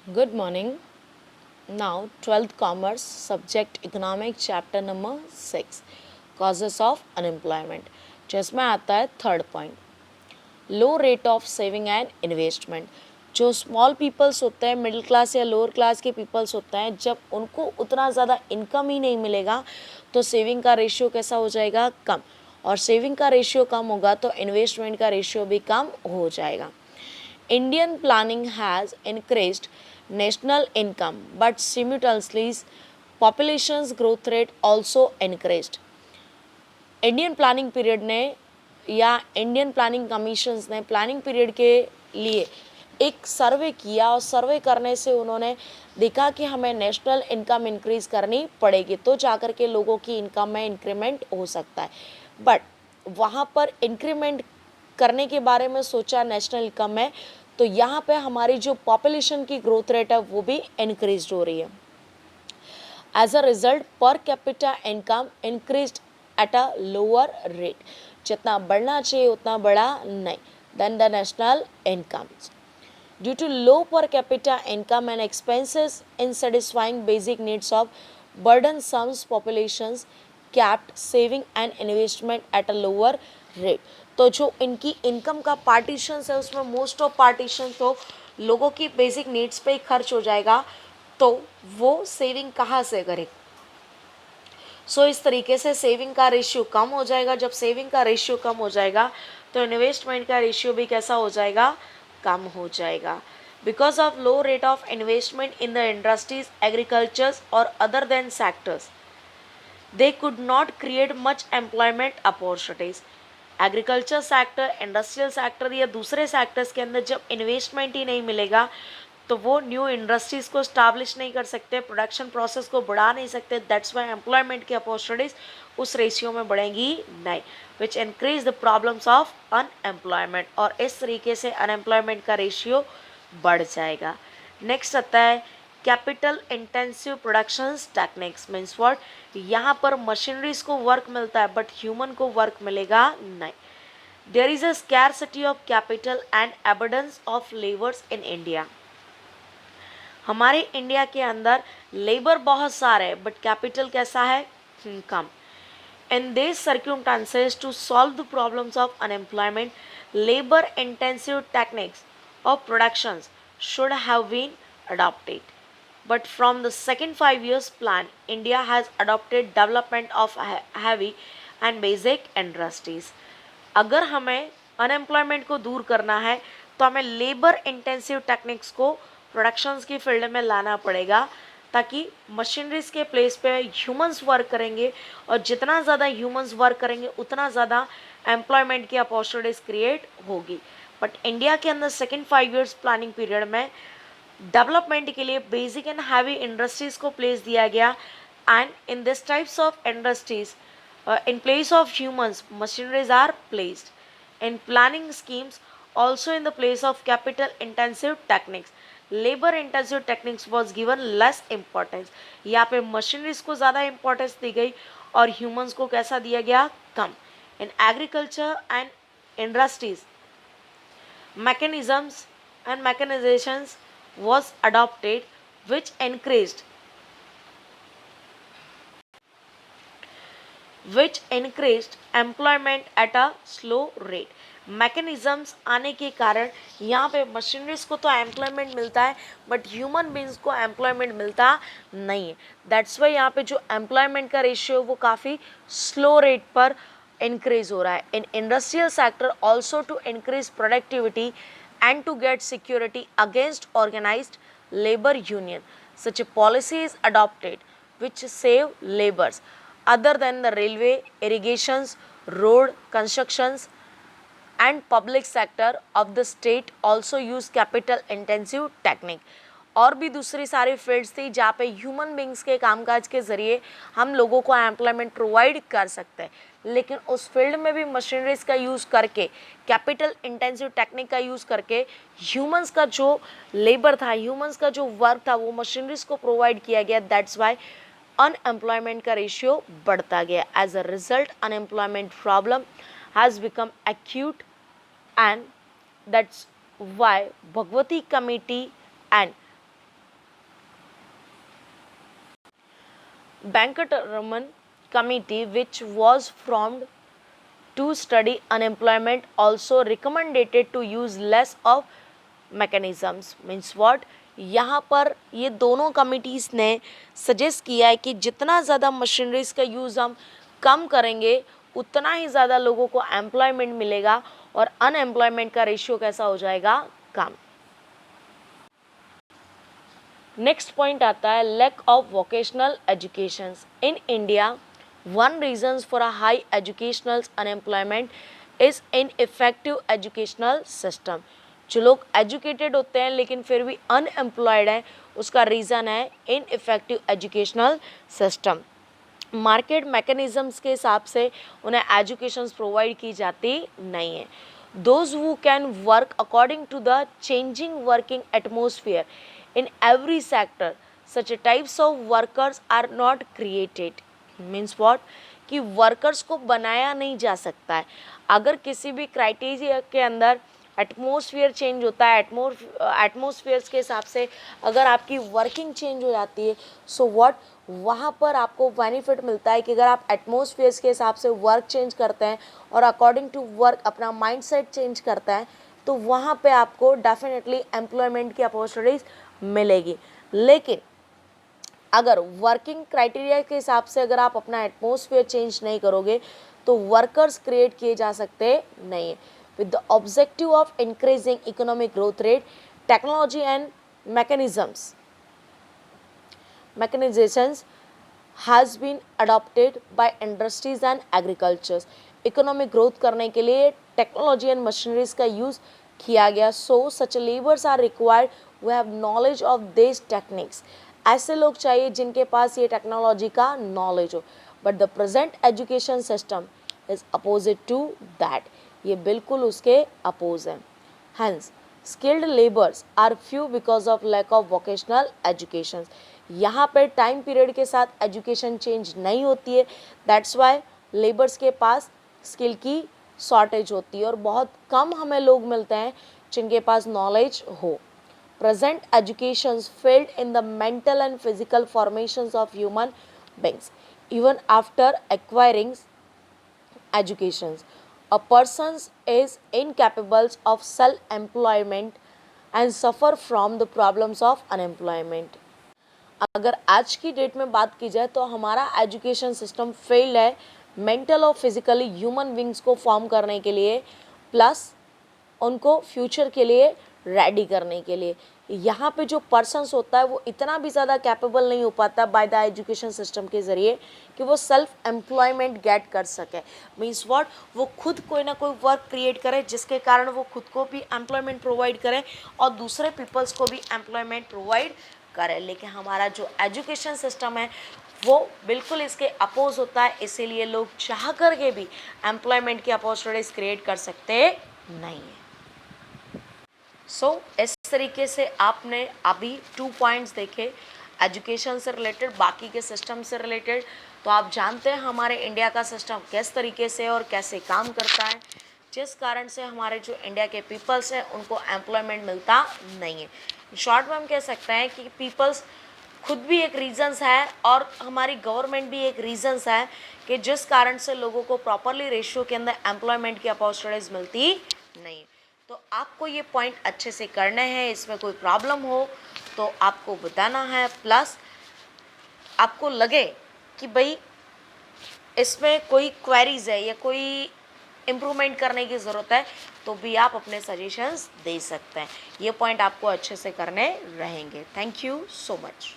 Good morning. Now, 12th Commerce, subject Economic, chapter number 6, Causes of Unemployment. जिसमें आता है third point, low rate of saving and investment. जो small peoples होते हैं, middle class या lower class के peoples होते हैं, जब उनको उतना ज़्यादा इनकम ही नहीं मिलेगा तो सेविंग का रेशियो कैसा हो जाएगा? कम. और सेविंग का रेशियो कम होगा तो इन्वेस्टमेंट का रेशियो भी कम हो जाएगा. Indian planning has increased national income, but simultaneously population's growth rate also increased. Indian planning period ने या इंडियन प्लानिंग कमीशंस ने प्लानिंग पीरियड के लिए एक सर्वे किया और सर्वे करने से उन्होंने देखा कि हमें नेशनल इनकम इंक्रीज़ करनी पड़ेगी तो जाकर के लोगों की इनकम में इंक्रीमेंट हो सकता है. बट वहाँ पर इंक्रीमेंट करने के बारे में सोचा नेशनल इनकम में, तो यहाँ पे हमारी जो पॉपुलेशन की ग्रोथ रेट है वो भी इंक्रीज हो रही है. As a result per capita income increased at a lower rate. जितना बढ़ना चाहिए उतना बढ़ा नहीं than the national income. Due to low per capita income and expenses in satisfying basic needs of burdensome populations kept saving and investment at a lower rate. तो जो इनकी income का पार्टीशन है उसमें मोस्ट ऑफ पार्टीशन तो लोगों की basic needs पे ही खर्च हो जाएगा, तो वो सेविंग कहाँ से करे? इस तरीके से सेविंग का रेशियो कम हो जाएगा. जब सेविंग का रेशियो कम हो जाएगा तो इन्वेस्टमेंट का रेशियो भी कैसा हो जाएगा? कम हो जाएगा. Because of low rate of investment in the industries, agricultures और other than sectors, they could not create much employment opportunities. Agriculture sector, industrial sector या दूसरे सेक्टर्स के अंदर जब इन्वेस्टमेंट ही नहीं मिलेगा तो वो न्यू इंडस्ट्रीज़ को स्टैब्लिश नहीं कर सकते, प्रोडक्शन प्रोसेस को बढ़ा नहीं सकते. दैट्स वाई एम्प्लॉयमेंट की अपॉर्चुनिटीज़ उस रेशियो में बढ़ेंगी नहीं, which increase the problems of unemployment. और इस तरीके से अनएम्प्लॉयमेंट का रेशियो बढ़ जाएगा. नेक्स्ट आता है capital intensive production techniques. Means what? यहाँ पर मशीनरीज को वर्क मिलता है बट ह्यूमन को वर्क मिलेगा नहीं. There is a scarcity of capital and abundance of labours in India. हमारे इंडिया के अंदर लेबर बहुत सारे हैं बट कैपिटल कैसा है? कम. In this circumstances to solve the problems of unemployment, labour intensive techniques of productions should have been adopted. But from the second 5 years plan, India has adopted development of heavy and basic industries. अगर हमें unemployment को दूर करना है तो हमें labour intensive techniques को productions की फील्ड में लाना पड़ेगा ताकि मशीनरीज के प्लेस पे ह्यूमंस वर्क करेंगे और जितना ज़्यादा ह्यूमंस वर्क करेंगे उतना ज़्यादा एम्प्लॉयमेंट की अपॉर्चुनिटीज़ क्रिएट होगी. बट इंडिया के अंदर सेकेंड 5 years प्लानिंग पीरियड में डेवलपमेंट के लिए बेसिक एंड हैवी इंडस्ट्रीज़ को प्लेस दिया गया. And in this types of industries in place of humans, machineries are placed. In planning schemes, also in the place of capital intensive techniques, labor intensive techniques was given less importance. यहाँ पे machineries को ज़्यादा importance दी गई और humans को कैसा दिया गया? कम. In agriculture and industries, mechanisms and mechanizations was adopted which increased employment at a slow rate. Mechanisms आने के कारण यहाँ पे मशीनरीज को तो एम्प्लॉयमेंट मिलता है बट ह्यूमन बींग्स को एम्प्लॉयमेंट मिलता नहीं है. दैट्स वाई यहाँ पे जो एम्प्लॉयमेंट का रेशियो वो काफ़ी स्लो रेट पर इंक्रीज हो रहा है. In industrial sector also to increase productivity and to get security against organized labor union, such a policy is adopted which save labors. Other than the railway, irrigations, road constructions and public sector of the state also use capital intensive technique. और भी दूसरी सारी fields थी जहाँ पे human beings के कामकाज के ज़रिए हम लोगों को एम्प्लॉयमेंट प्रोवाइड कर सकते हैं, लेकिन उस फील्ड में भी मशीनरीज का यूज़ करके, कैपिटल इंटेंसिव टेक्निक का यूज़ करके ह्यूमंस का जो लेबर था, ह्यूमंस का जो वर्क था वो मशीनरीज को प्रोवाइड किया गया. दैट्स वाई अनएम्प्लॉयमेंट का रेशियो बढ़ता गया. As a result unemployment problem has become acute and that's why Bhagwati committee and Bankerman committee, which was formed to study unemployment, also recommended to use less of mechanisms. Means what? यहाँ पर ये दोनों committees ने suggest किया है कि जितना ज़्यादा मशीनरीज का यूज़ हम कम करेंगे उतना ही ज़्यादा लोगों को एम्प्लॉयमेंट मिलेगा और अनएम्प्लॉयमेंट का रेशियो कैसा हो जाएगा? कम। नेक्स्ट पॉइंट आता है lack of vocational education in India. One reason for a high educational unemployment is ineffective educational system. जो लोग एजुकेटेड होते हैं लेकिन फिर भी अनएम्प्लॉयड हैं, उसका रीज़न है ineffective educational system. Market mechanisms के हिसाब से उन्हें एजुकेशन प्रोवाइड की जाती नहीं है। Those who can work according to the changing working atmosphere in every sector, such types of workers are not created. Means what? कि वर्कर्स को बनाया नहीं जा सकता है। अगर किसी भी क्राइटेरिया के अंदर एटमॉस्फेयर चेंज होता है, एटमॉस्फेयर्स के हिसाब से अगर आपकी वर्किंग चेंज हो जाती है, सो व्हाट, वहाँ पर आपको बेनिफिट मिलता है कि अगर आप एटमॉस्फेयर्स के हिसाब से वर्क चेंज करते हैं और अकॉर्डिंग टू वर्क अपना माइंडसेट चेंज करता है, तो वहाँ पे आपको डेफिनेटली एम्प्लॉयमेंट की अपॉर्चुनिटीज़ मिलेगी। लेकिन अगर वर्किंग क्राइटेरिया के हिसाब से अगर आप अपना एटमॉस्फेयर चेंज नहीं करोगे तो वर्कर्स क्रिएट किए जा सकते नहीं है। With the objective of increasing economic growth rate, technology and mechanizations has been adopted by industries and agricultures. Economic growth करने के लिए टेक्नोलॉजी एंड मशीनरीज का यूज़ किया गया। So such labours are required who have knowledge of these techniques. ऐसे लोग चाहिए जिनके पास ये टेक्नोलॉजी का नॉलेज हो। But the present education system is opposite to that. ये बिल्कुल उसके अपोज है। Hence skilled labours are few because of lack of vocational education. यहाँ पे टाइम पीरियड के साथ एजुकेशन चेंज नहीं होती है, दैट्स वाई लेबर्स के पास स्किल की शॉर्टेज होती है और बहुत कम हमें लोग मिलते हैं जिनके पास नॉलेज हो। Present educations failed in the mental and physical formations of human beings. Even after acquiring educations, a person is incapable of self-employment and suffer from the problems of unemployment. अगर आज की डेट में बात की जाए तो हमारा एजुकेशन सिस्टम फेल्ड है मेंटल और फिजिकली ह्यूमन बींग्स को फॉर्म करने के लिए, प्लस उनको फ्यूचर के लिए रेडी करने के लिए। यहाँ पे जो पर्सन्स होता है वो इतना भी ज़्यादा कैपेबल नहीं हो पाता बाय द एजुकेशन सिस्टम के ज़रिए कि वो सेल्फ एम्प्लॉयमेंट गेट कर सके। मीन्स व्हाट, वो खुद कोई ना कोई वर्क क्रिएट करे जिसके कारण वो खुद को भी एम्प्लॉयमेंट प्रोवाइड करे और दूसरे पीपल्स को भी एम्प्लॉयमेंट प्रोवाइड करे। लेकिन हमारा जो एजुकेशन सिस्टम है वो बिल्कुल इसके अपोज होता है, इसीलिए लोग चाह करके भी एम्प्लॉयमेंट की अपॉर्चुनिटीज़ क्रिएट कर सकते नहीं है। इस तरीके से आपने अभी 2 पॉइंट्स देखे एजुकेशन से रिलेटेड, बाकी के सिस्टम से रिलेटेड। तो आप जानते हैं हमारे इंडिया का सिस्टम किस तरीके से और कैसे काम करता है, जिस कारण से हमारे जो इंडिया के पीपल्स हैं उनको एम्प्लॉयमेंट मिलता नहीं है। शॉर्ट में हम कह सकते हैं कि पीपल्स खुद भी एक रीज़न्स है और हमारी गवर्नमेंट भी एक रीज़न्स है कि जिस कारण से लोगों को प्रॉपरली रेशियो के अंदर एम्प्लॉयमेंट की अपॉर्चुनिटीज़ मिलती नहीं। तो आपको ये पॉइंट अच्छे से करने हैं, इसमें कोई प्रॉब्लम हो तो आपको बताना है, प्लस आपको लगे कि भाई इसमें कोई क्वेरीज है या कोई इम्प्रूवमेंट करने की ज़रूरत है तो भी आप अपने सजेशंस दे सकते हैं। ये पॉइंट आपको अच्छे से करने रहेंगे। Thank you so much.